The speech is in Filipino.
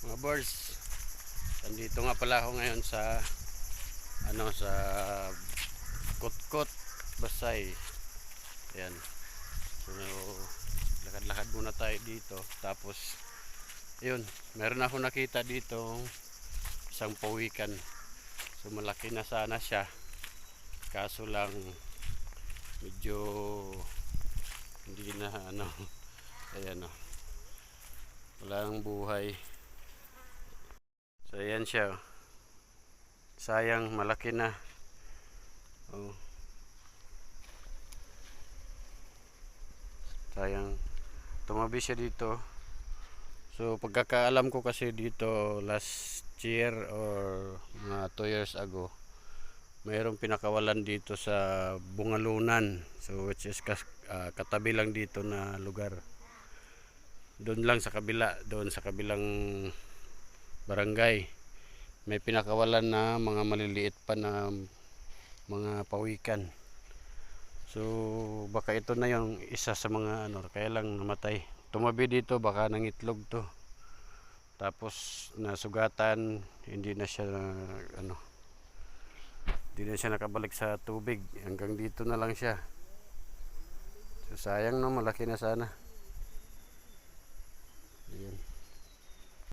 Mga birds, nandito nga pala ako ngayon sa sa Kutkot Basay. Ayan. So lakad-lakad muna tayo dito. Tapos yun, meron ako nakita dito isang pawikan. So malaki na sana siya. Kaso lang medyo hindi na ayan o. Wala nang buhay. So ayan siya. Sayang, malaki na. Oh, sayang. Tumabi siya dito. So pagkakaalam ko kasi dito last year or mga 2 years ago, mayroong pinakawalan dito sa Bungalunan. So which is katabi lang dito na lugar. Doon lang sa kabila, doon sa kabilang barangay. May pinakawalan na mga maliliit pa na mga pawikan. So baka ito na yung isa sa mga kaya lang namatay. Tumabi dito, baka nangitlog to. Tapos nasugatan, hindi na siya hindi na siya nakabalik sa tubig. Hanggang dito na lang siya. So sayang no, malaki na sana. Ayan.